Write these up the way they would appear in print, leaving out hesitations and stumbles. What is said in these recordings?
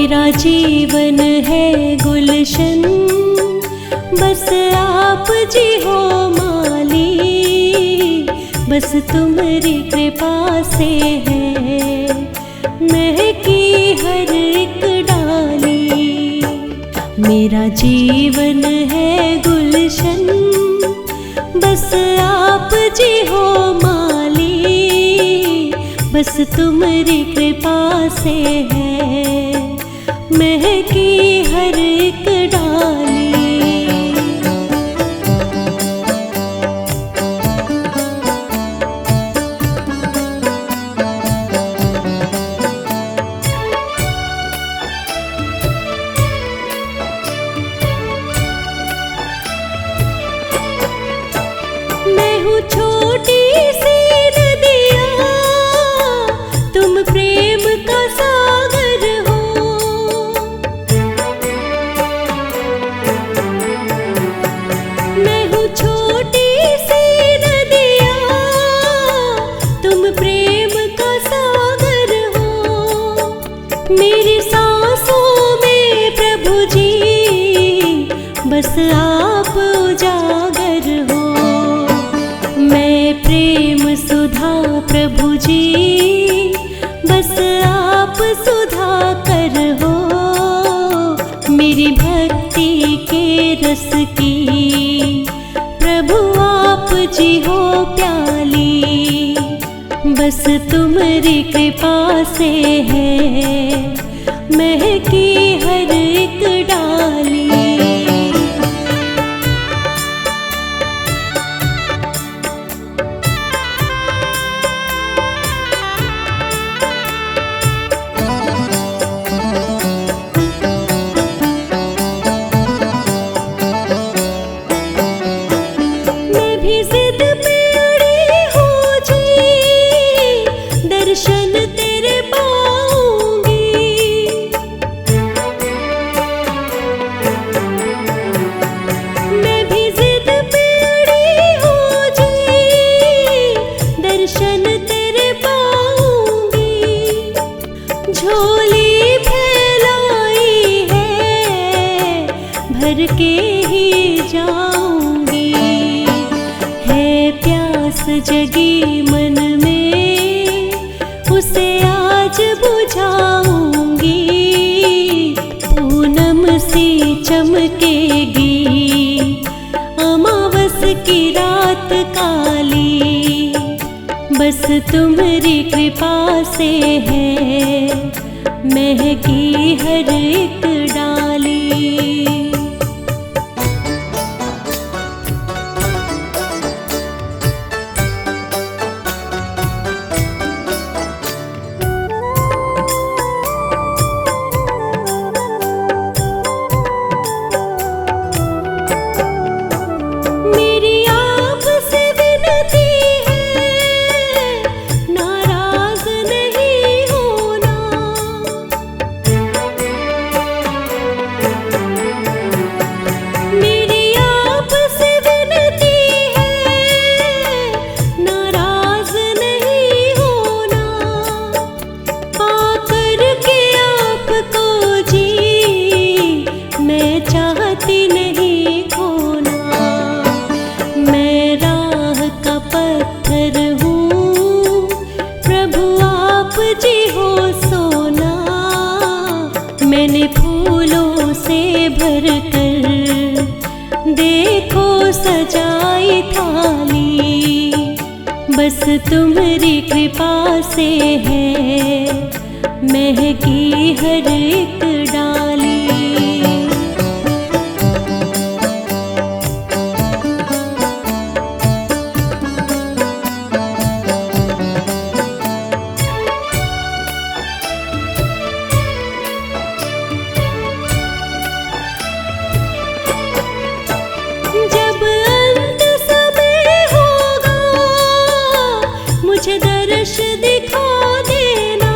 मेरा जीवन है गुलशन, बस आप जी हो माली, बस तुम्हारी कृपा से है महकी हर एक डाली। मेरा जीवन है गुलशन, बस आप जी हो माली, बस तुम्हारी कृपा से है महकी हर एक डाली। मैं हूँ छोटी सी नदिया, तुम प्रेम का सागर हो। मैं हूँ छोटी सी नदिया, तुम प्रेम का सागर हो। मेरी सांसों में प्रभु जी बस आप उजागर हो। मैं प्रेम सुधा प्रभु जी, बस आप सुधा कर हो। मेरी भक्ति के रस की प्रभु आप जी हो प्याली, बस तुम्हारी कृपा से है महकी हर एक डाली। दर्शन तेरे पाऊंगी, मैं भी जिद पे अड़ी हो जी, दर्शन तेरे पाऊंगी। झोली फैलाई है भर के ही जाऊंगी, है प्यास जगी मन में उसे आज बुझाऊंगी। पूनम सी चमकेगी अमावस की रात काली, बस तुम्हारी कृपा से है महकी हर एक डाली। मैंने फूलों से भरकर देखो सजाई थाली, बस तुम्हारी कृपा से है महकी हर एक डाली। जब अंत समय होगा मुझे दर्श दिखा देना,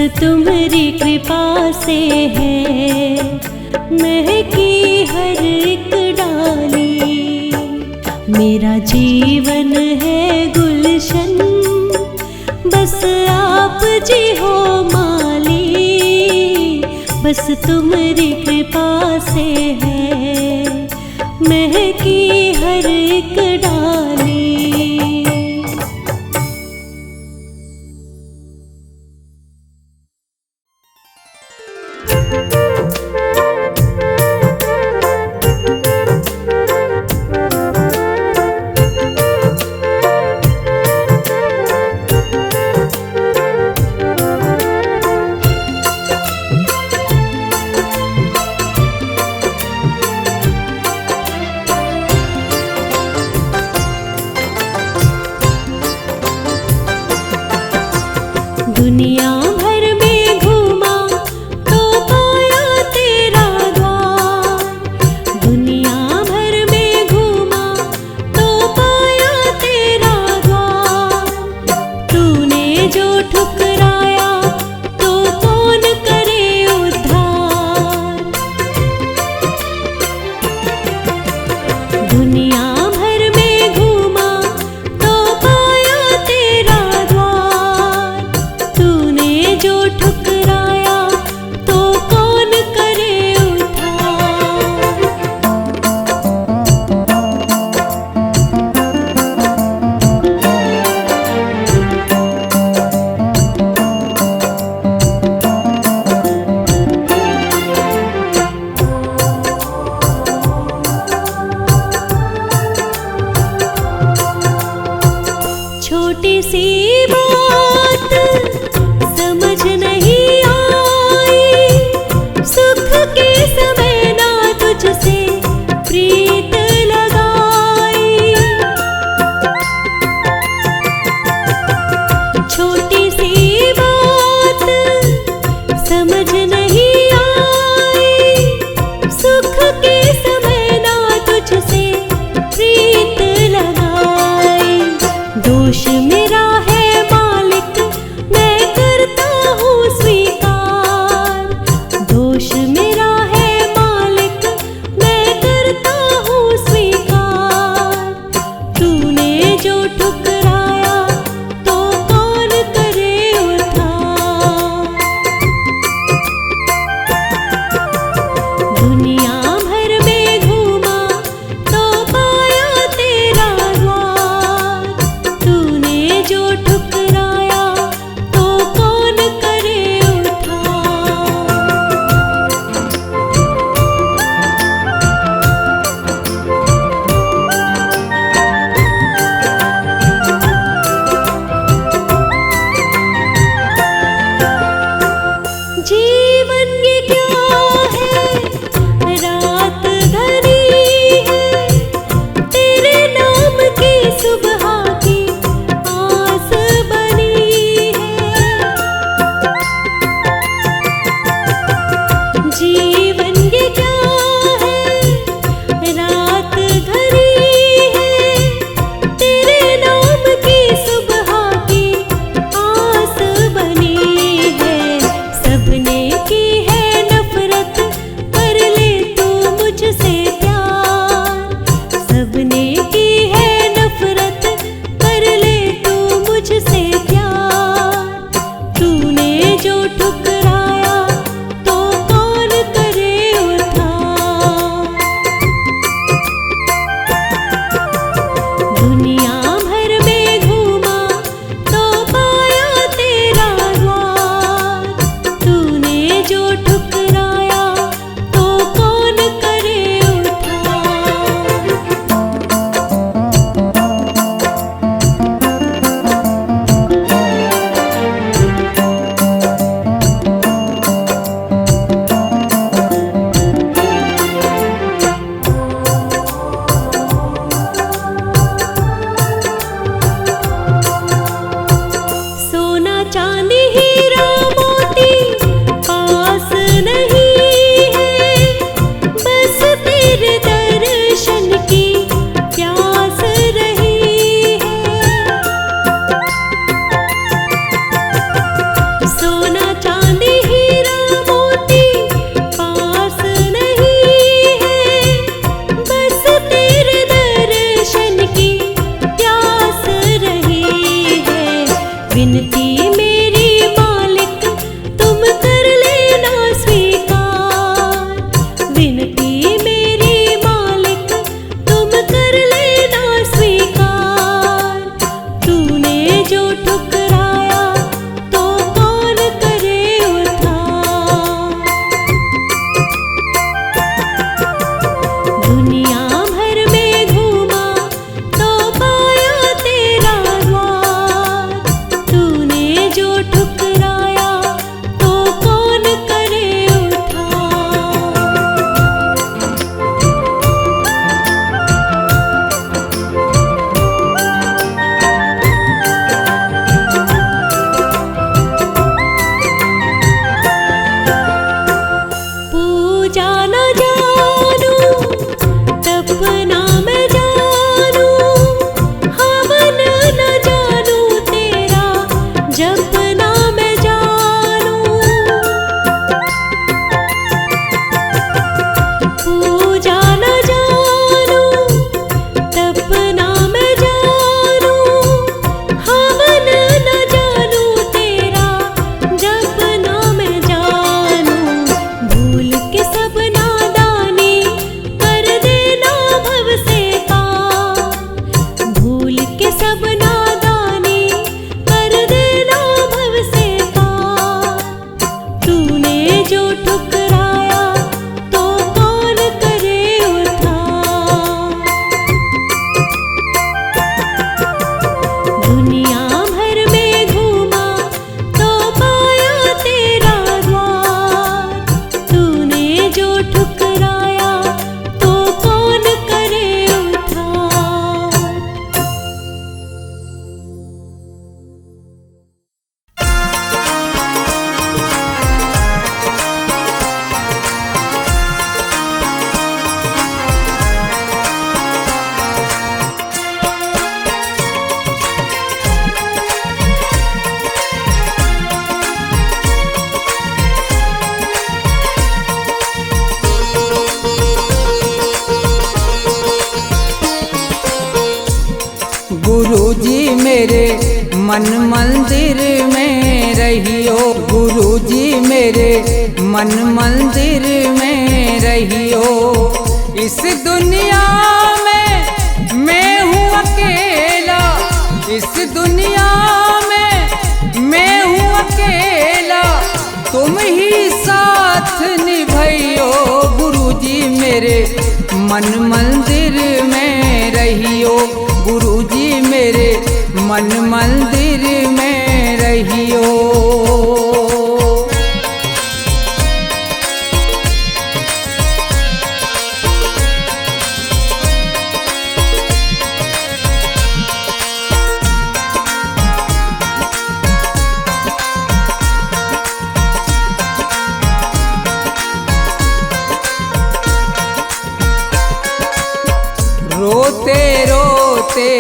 तुम्हारी कृपा से है महकी हर एक डाली। मेरा जीवन है गुलशन, बस आप जी हो माली। बस तुम्हारी कृपा से है महकी हर एक डाली। दुनिया भर में घूमा तो पाया तेरा द्वार। दुनिया भर में घूमा तो पाया तेरा द्वार। तूने जो ठुकराया तो कौन करे उद्धार। दुनिया भर में घूमा तो पाया तेरा द्वार। तूने जो ठुकराया तो कौन करे उद्धार। दुनिया भर में घूमा तो पाया तेरा द्वार। तूने जो ठुकराया तो कौन करे उद्धार। पूजा न जानू तपना मैं जानू, हवन न जानू तेरा जपना मैं जानू। पूजा न जानू तपना मैं जानू, हवन न जानू तेरा जपना मैं जानू। भूल के सब नादानी कर देना भव से पार। भूल के सब नादानी कर देना भव से पार। तूने जो ठुकराया तो कौन करे उद्धार। दुनिया भर में घूमा तो पाया तेरा द्वार। तूने जो ठुकराया तो कौन करे उद्धार। गुरुजी मेरे मन मंदिर में रहियो। गुरुजी मेरे मन मंदिर में रहियो। इस दुनिया में मैं हूँ अकेला। इस दुनिया में मैं हूँ अकेला। तुम ही साथ निभाइयो। गुरुजी मेरे मन मंदिर में रहियो। गुरुजी मेरे मन मंदिर में रहियो। रोते रोते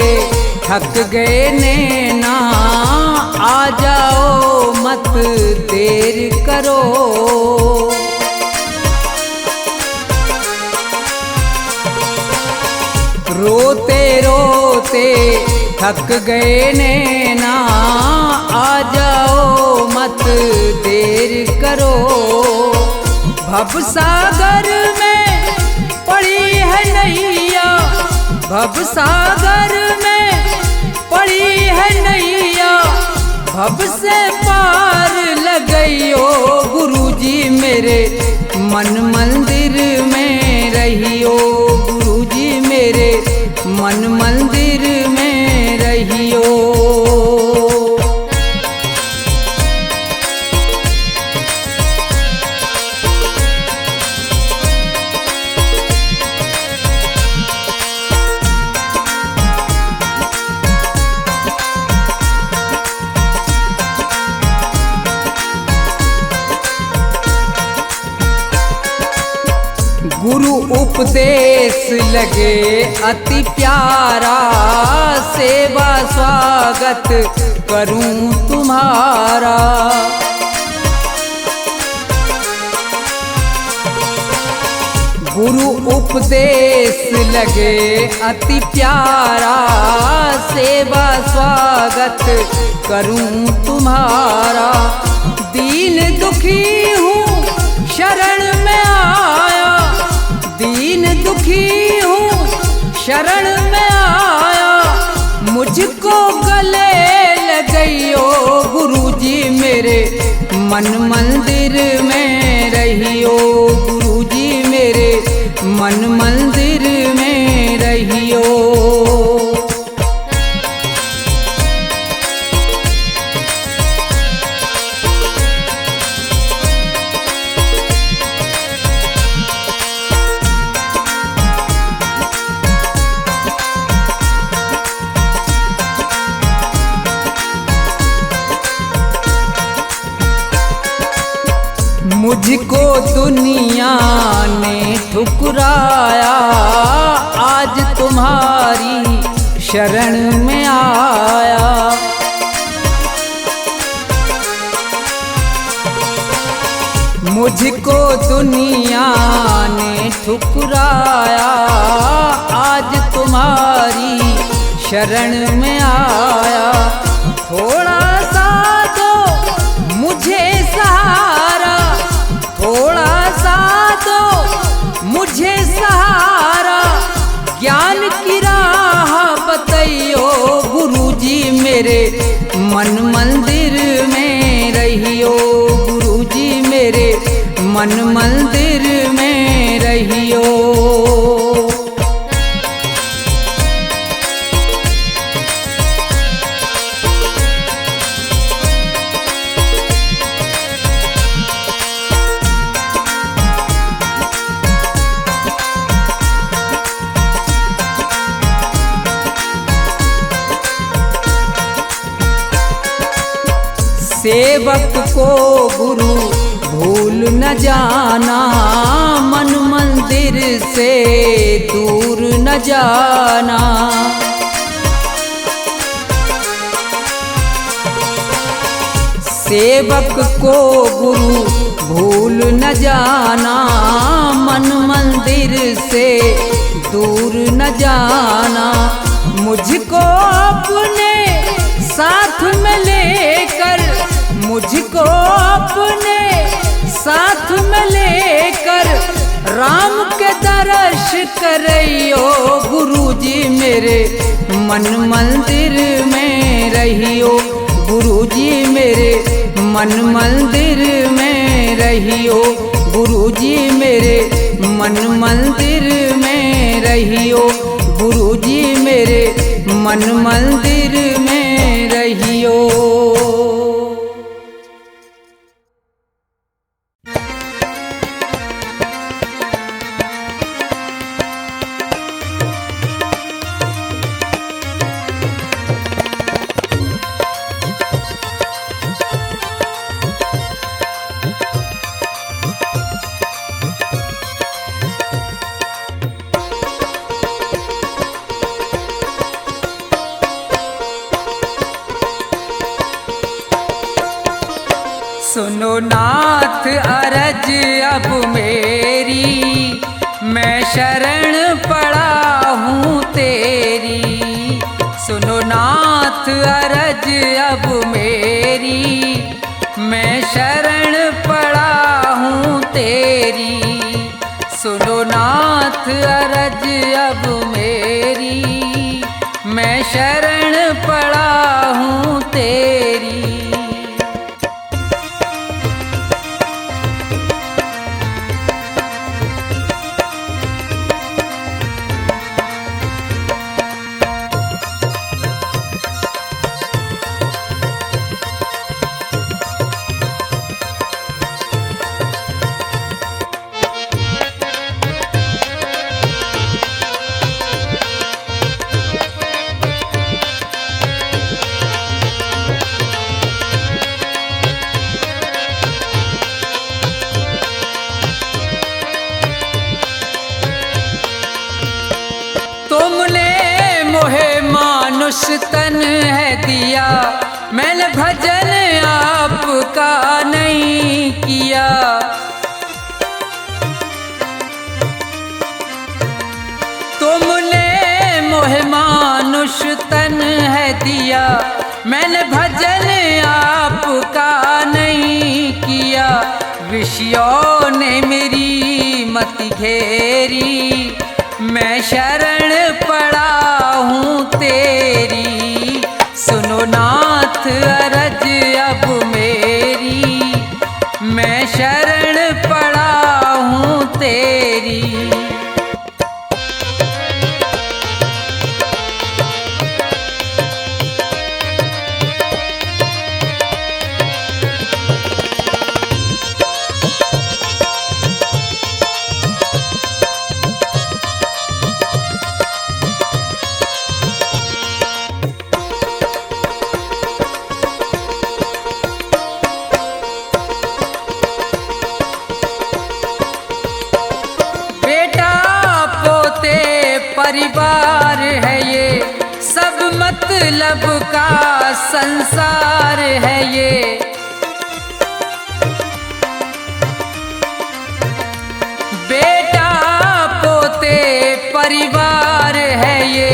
थक गए नैना, आ जाओ मत देर करो। रोते रोते थक गए नैना, आ जाओ मत देर करो। भव सागर में पड़ी है नैया। भव सागर में पड़ी है नैया। भव से पार लगइयो। गुरुजी मेरे मन मंदिर में रहियो। गुरुजी मेरे मन मंदिर में रहियो। गुरु उपदेश लगे अति प्यारा, सेवा स्वागत करूं तुम्हारा। गुरु उपदेश लगे अति प्यारा, सेवा स्वागत करूं तुम्हारा। दीन दुखी हूँ शरण में आया। दीन दुखी हूँ शरण में आया। मुझको गले लगइयो। गुरुजी मेरे मन मंदिर में रहियो। गुरुजी मेरे मन मंदिर मुझको दुनिया ने ठुकराया, आज तुम्हारी शरण में आया। मुझको दुनिया ने ठुकराया, आज तुम्हारी शरण में आया। थोड़ा सा दो मुझे सहारा, थोड़ा सा दो मुझे सहारा, ज्ञान की राह बताइयो गुरुजी मेरे मन मंदिर में रहियो, गुरुजी मेरे मन मंदिर में रहियो। सेवक को गुरु भूल न जाना, मन मंदिर से दूर न जाना। सेवक को गुरु भूल न जाना, मन मंदिर से दूर न जाना। मुझको अपने साथ में लेकर, मुझको अपने साथ में लेकर, राम के दर्श करियो गुरुजी मेरे मन मंदिर में रहियो, गुरुजी मेरे मन मंदिर में रहियो, गुरुजी मेरे मन मंदिर में रहियो, गुरुजी मेरे मन मंदिर में रहियो। सुनो नाथ अरज अब मेरी, मैं शरण पड़ा हूँ तेरी। सुनो नाथ अरज अब मेरी, मैं शरण पड़ा हूँ तेरी। सुनो नाथ अरज अब मेरी, मैं शरण पड़ा हूँ तेरी। मानुष तन है दिया, मैंने भजन आपका नहीं किया। तुमने मोहे मानुष तन है दिया, मैंने भजन आपका नहीं किया। विषयों ने मेरी मति घेरी, मैं शरण पड़ा हूँ तेरी। सुनो नाथ अरज अब मेरी, मैं शरण पड़ा हूँ तेरी। परिवार है ये, सब मतलब का संसार है ये। बेटा पोते परिवार है ये,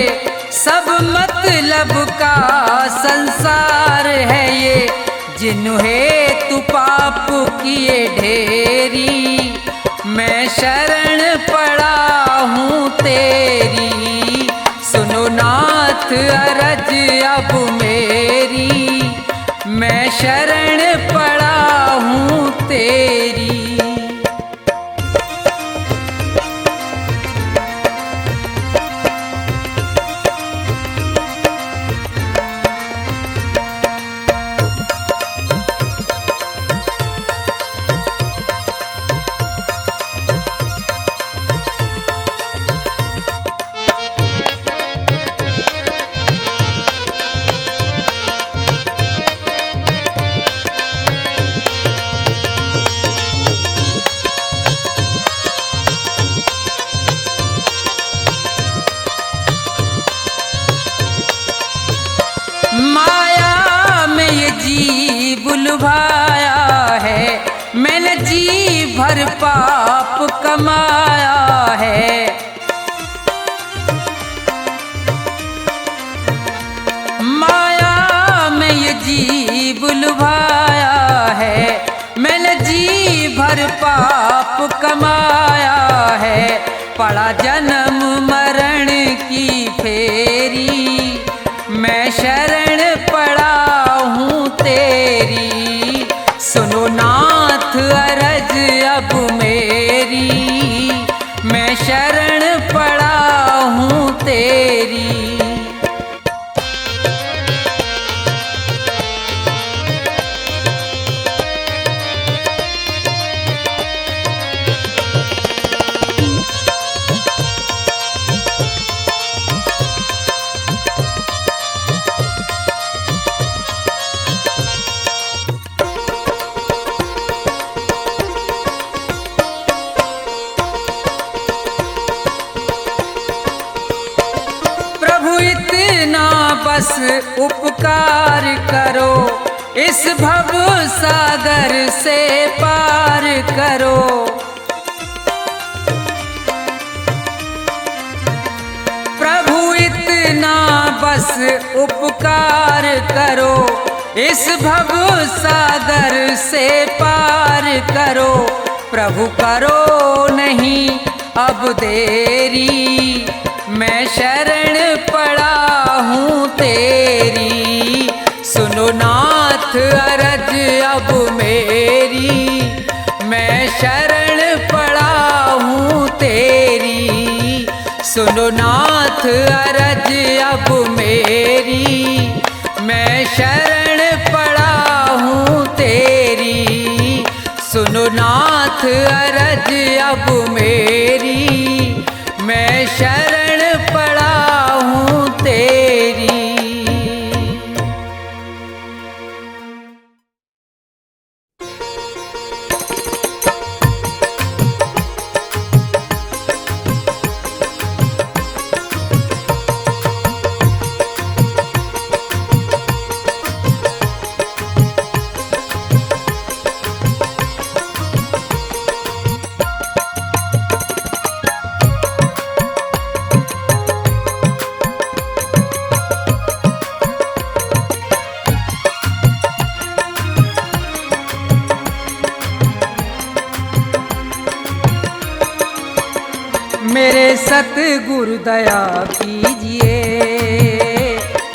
सब मतलब का संसार है ये। जिन्हें तू पाप किए ढेरी, मैं शरण पड़ा हूँ तेरी। सुनो नाथ अरज अब मेरी, मैं शरण पड़ा हूँ तेरी। माया में ये जी बुलवाया है, मैंने जी भर पाप कमाया है। माया में ये जी बुलवाया है, मैंने जी भर पाप कमाया है। पड़ा जन्म मरण की फेरी, मैं शरण पड़ा हूँ तेरी। सुनो नाथ अरज अब मेरी, मैं शरण पड़ा हूँ तेरी। बस उपकार करो, इस भव सागर से पार करो। प्रभु इतना बस उपकार करो, इस भव सागर से पार करो। प्रभु करो नहीं अब देरी, मैं शरण पड़ा हूँ तेरी। सुनो नाथ अरज अब मेरी, मैं शरण पड़ा हूँ तेरी। सुनो नाथ अरज अब मेरी, मैं शरण पड़ा हूँ तेरी। सुनो नाथ अरज अब मेरी, मैं शरण पड़ा हूँ तेरी। मेरे सतगुरु दया कीजिए,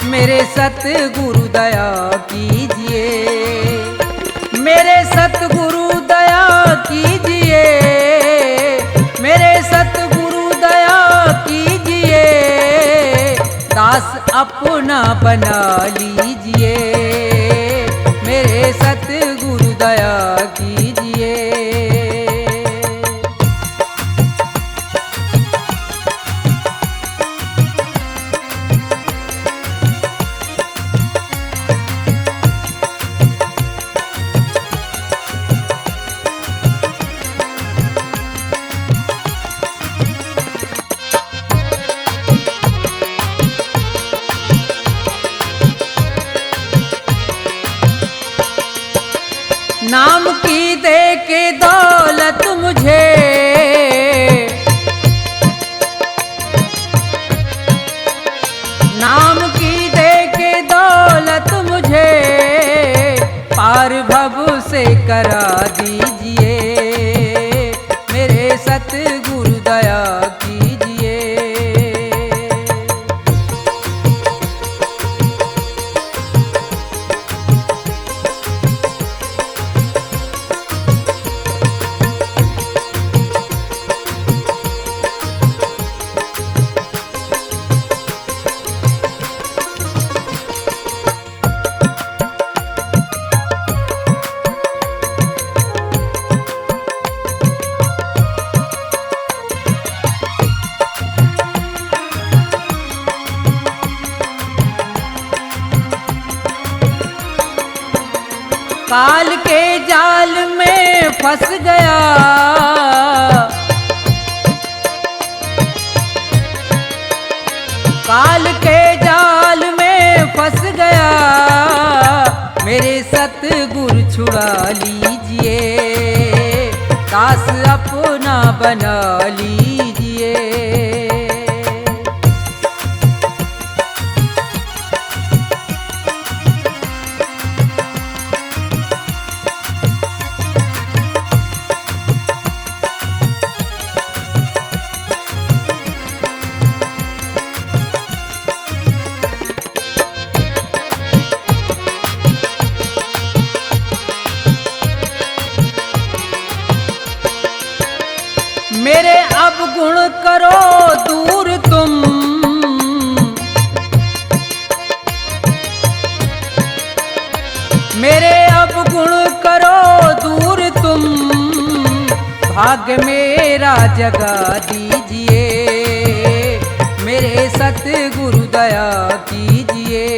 मेरे सतगुरु दया कीजिए, मेरे सतगुरु दया कीजिए, मेरे सतगुरु दया कीजिए। दास अपना बना लीजिए, मेरे सतगुरु दया कीजिए। के दौलत मुझे, नाम की दे के दौलत मुझे, पार भव से करा दीजिए, मेरे सतगुरु दया कीजिए। काल के जाल में फंस गया, काल के जाल में फंस गया, मेरे सतगुरु छुड़ा लीजिए, दास अपना बना लीजिए। मेरे अब गुण करो दूर तुम, मेरे अब गुण करो दूर तुम, भाग्य मेरा जगा दीजिए, मेरे सतगुरु दया कीजिए।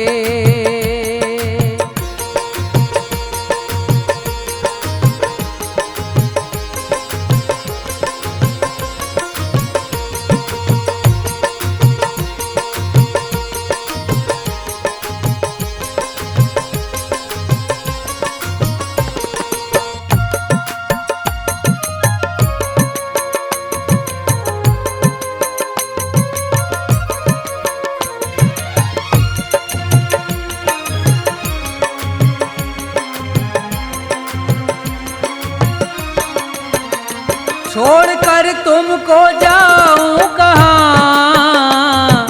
छोड़कर तुमको जाऊं कहाँ,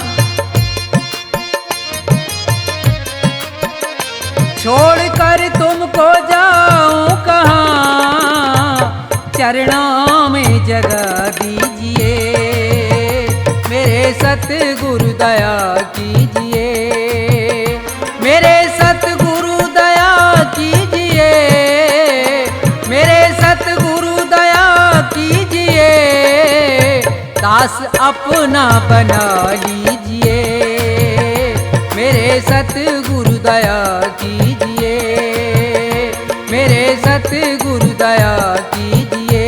छोड़कर तुमको जाऊं कहाँ, चरणों में जगा दीजिए, मेरे सतगुरु दया कीजिए, मेरे सतगुरु दया कीजिए, मेरे सतगुरु दया कीजिए, दास अपना बना लीजिए, मेरे सतगुरु दया कीजिए, मेरे सतगुरु दया कीजिए,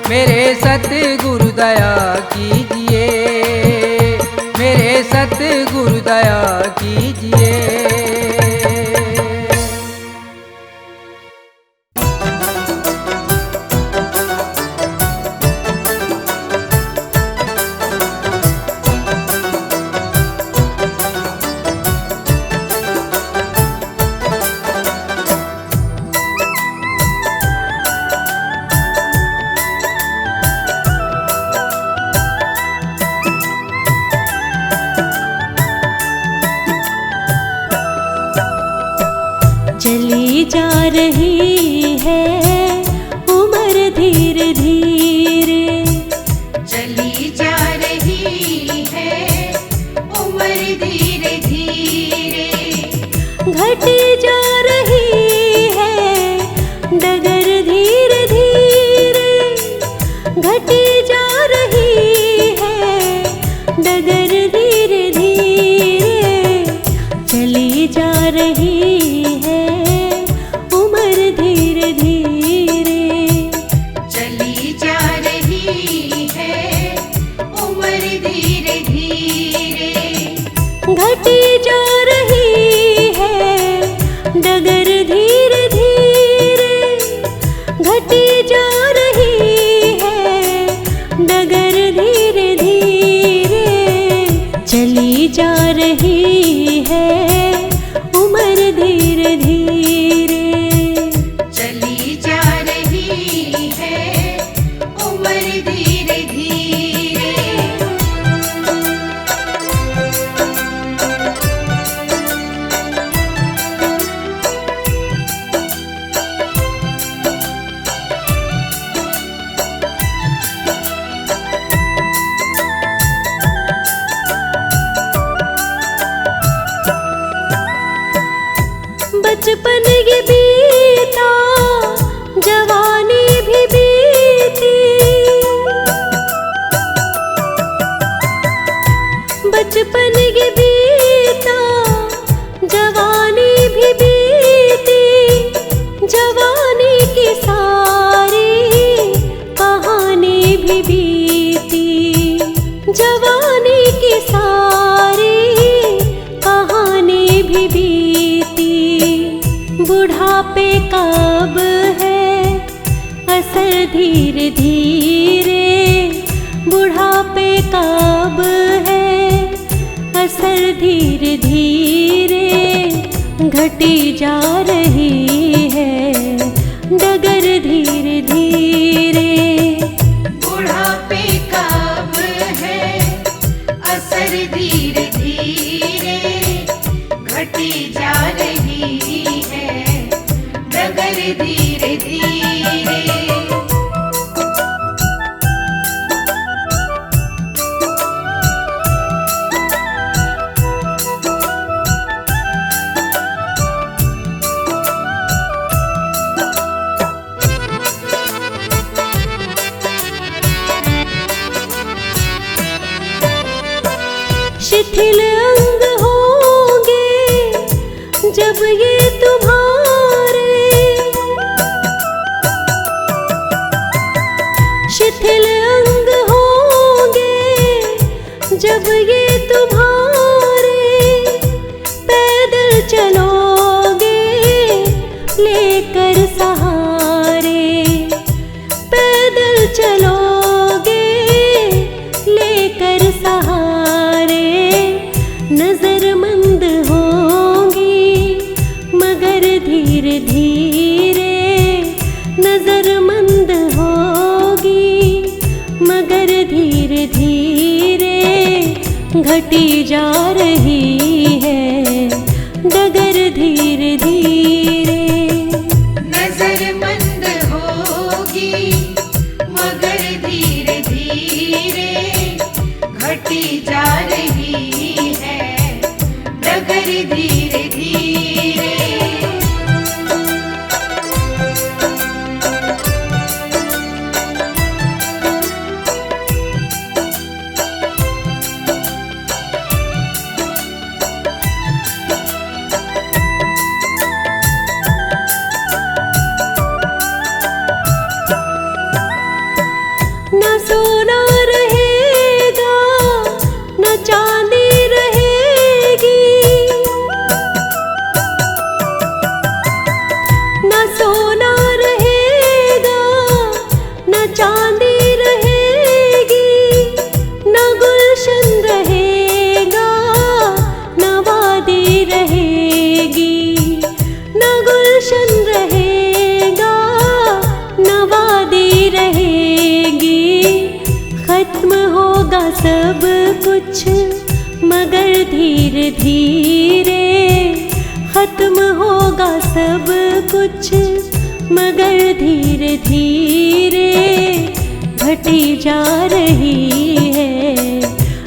मेरे सतगुरु दया कीजिए, मेरे सतगुरु दया कीजिए। चली जा रही है उम्र धीरे धीरे, चली जा रही है उम्र धीरे धीरे, घटी जा रही है डगर धीरे धीरे, घटी जा रही है डगर धीरे धीरे, चली जा रही है उम्र धीरे धीरे, चली जा रही है उम्र धीरे धीरे, घटी जा रही है डगर धीरे धीरे, भीग बीता जवानी भी बीती, जवानी की सारी कहानी भी बीती, जवानी की सारी कहानी भी बीती। बुढ़ापे कब है असर धीरे धीरे, बुढ़ापे कब है असर धीरे धीरे, घटी जा रही है डगर धीरे धीरे। बुढ़ापे कब है असर धीरे धीरे, घटी जा रही है डगर धीरे धीरे। शिथिल अंग होंगे जब ये तुम्हारे, शिथिल अंग होंगे जब ये तुम्हारे, पैदल चलोगे लेकर सहारे, पैदल चलोगे लेकर सहारे। नजरमंद होंगी मगर धीरे धीरे, नजरमंद होगी मगर धीरे धीरे, घटी जा रही है डगर धीरे धीरे। नजरमंद होगी मगर धीरे धीरे, घटी जा रही है डगर धीरे धीरे। न सोना रहेगा न चांदी रहेगी, न सोना रहेगा न चांदी रहेगी, न गुलशन रहेगा न वादी रहेगी, न गुलशन रहेगा न वादी रहेगी। खत्म होगा सब कुछ मगर धीरे धीरे, खत्म होगा सब कुछ मगर धीरे धीरे, घटी जा रही है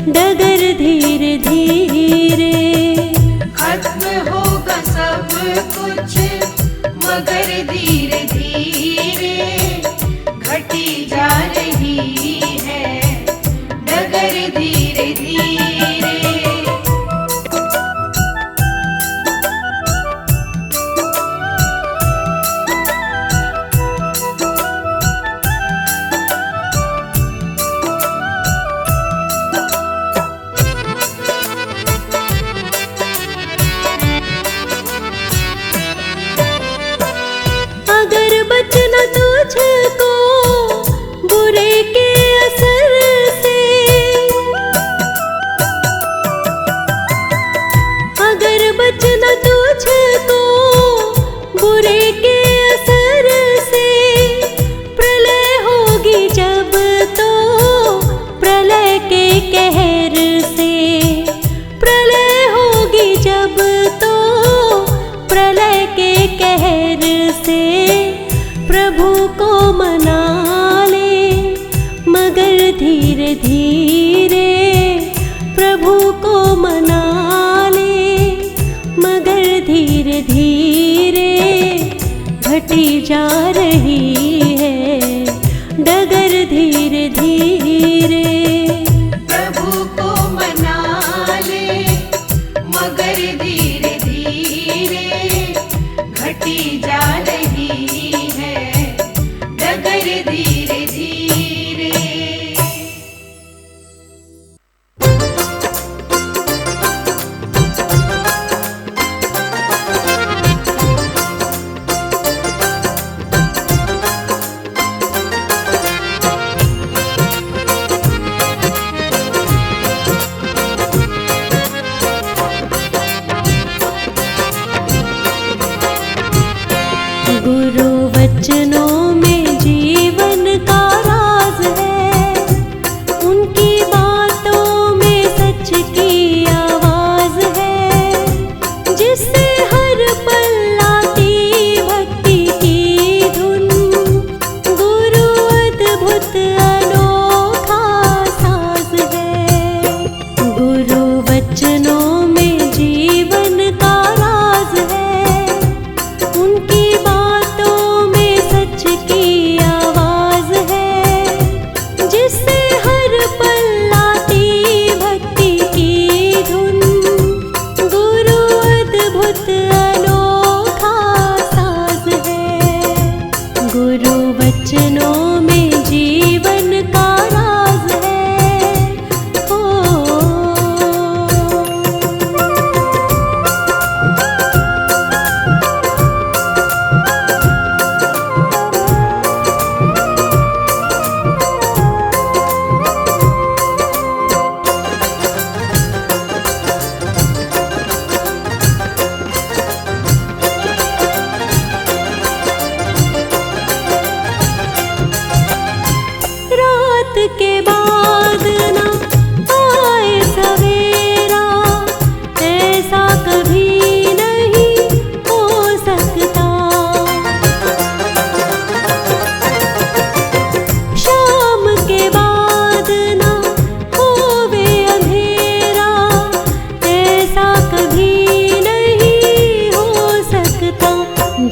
डगर धीरे धीरे। खत्म होगा सब कुछ मगर धीरे धीरे, घटी जा रही है डगर धीरे धीरे। अगर बचना तुझको बुरे के असर से, अगर बचना तुझको बुरे के असर से, प्रलय होगी जब तो प्रलय के कहर से, प्रलय होगी जब तो प्रलय के कहर से। प्रभु को मना ले मगर धीरे धीरे, प्रभु को मना ले मगर धीरे धीरे, घटी जा रही है डगर धीरे धीरे। प्रभु को मना ले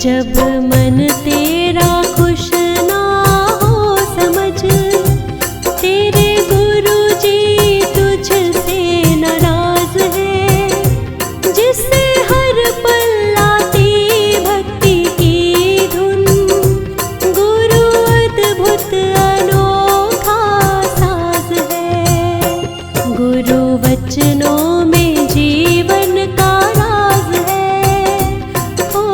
जब मन तेरा खुश ना हो समझ, तेरे गुरु जी तुझसे नाराज है। जिससे हर पल आती भक्ति की धुन, गुरु अद्भुत अनोखा साज है। गुरु वचनों में जीवन का राज है। ओ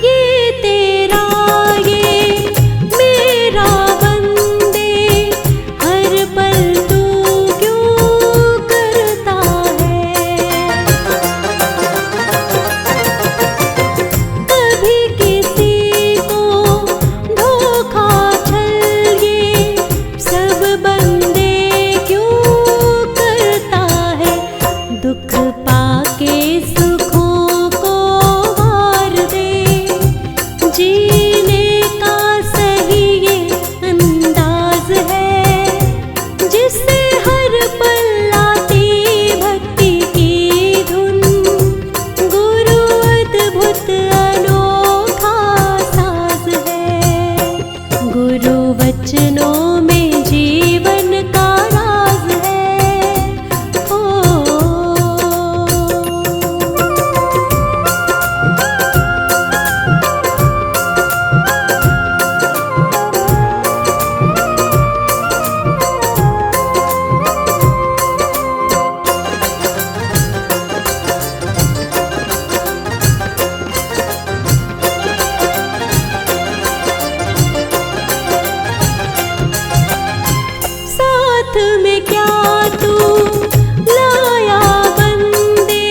ये तेरा ये मेरा बंदे, हर पल तू क्यों करता है। कभी किसी को धोखा छल, ये सब बंदे क्यों करता है। दुख पाके सुखों को वार दे, जीने का सही ये अंदाज है। जिससे हर पल आती भक्ति की धुन, गुरु अद्भुत अनोखा साज है। गुरु वचनों में जीवन का राज है। ओ साथ में क्या तू लाया बंदे,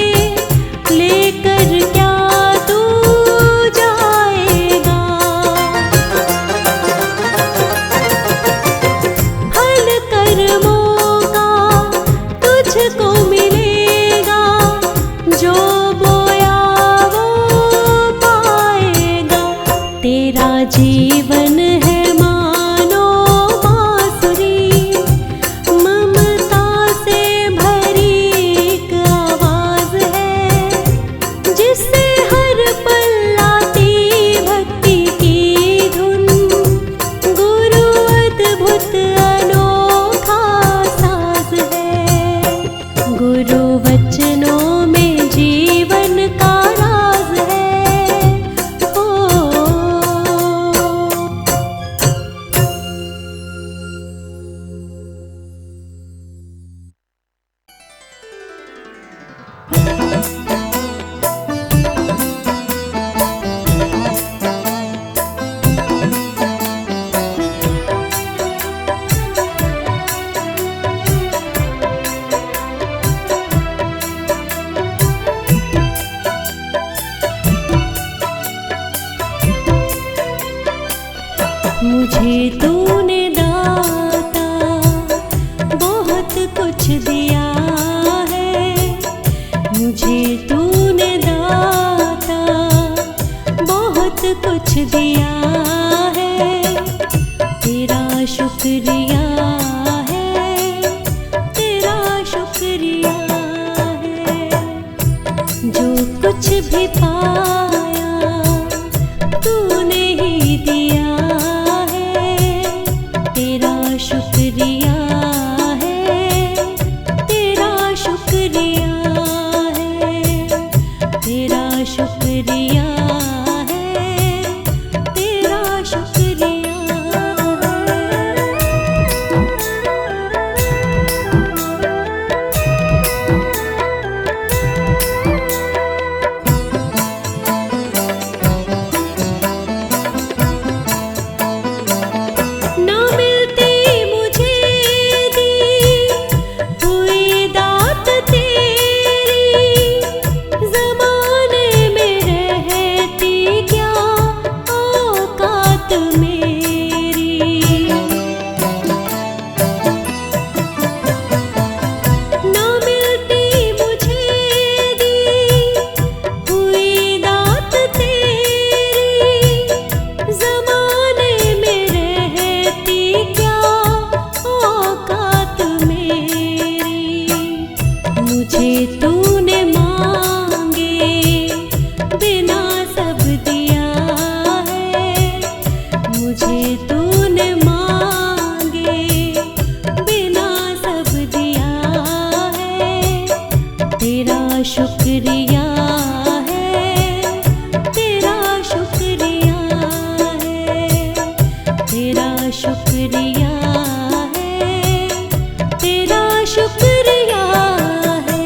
लेकर क्या तू जाएगा। फल कर्मों का तुझको मिलेगा, जो बोया वो पाएगा। तेरा जीवन है मानो बांसुरी, ममता से भरी एक आवाज है। जिससे हर पल आती भक्ति की धुन, गुरु अद्भुत अनोखा साज है। गुरु वचनों में जीवन का राज है। ओ मुझे तूने दाता बहुत कुछ दिया है। मुझे तूने दाता बहुत कुछ दिया है। तेरा शुक्रिया है, तेरा शुक्रिया है। जो कुछ भी पाया तूने ही दिया है। तेरा शुक्रिया है, तेरा शुक्रिया है। तेरा शुक्रिया है, तेरा मुझे तूने मांगे बिना सब दिया है, तेरा शुक्रिया है, तेरा शुक्रिया है, तेरा शुक्रिया है, तेरा शुक्रिया है।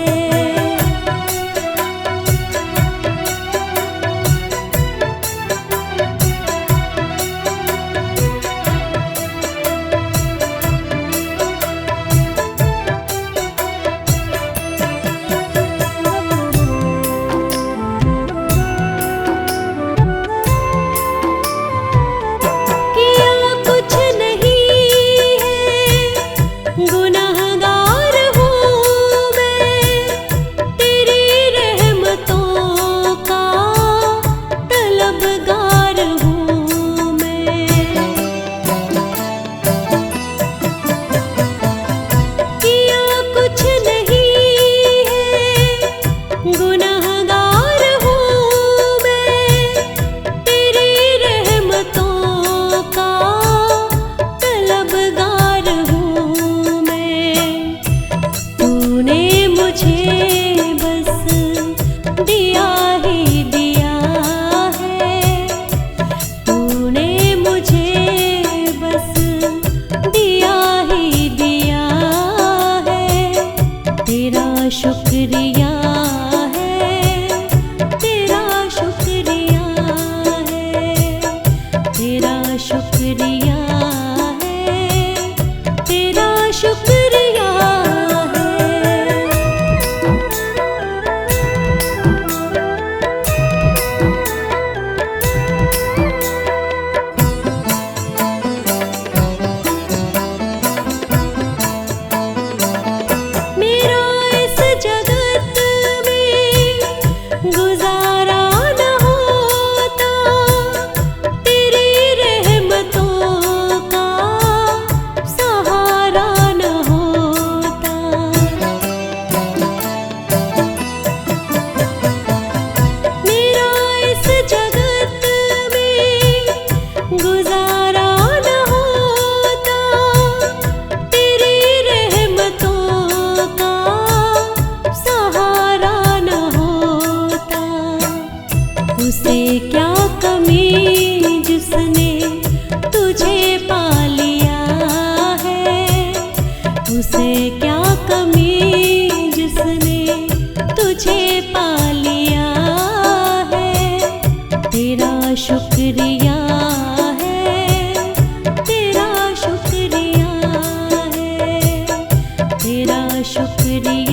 शुक्रिया है, तेरा शुक्रिया है, तेरा शुक्रिया है, तेरा शुक्रिया है। उसे क्या कमी जिसने तुझे पा लिया है, उसे क्या कमी जिसने तुझे पा लिया है, तेरा शुक्रिया है, तेरा शुक्रिया है, तेरा शुक्रिया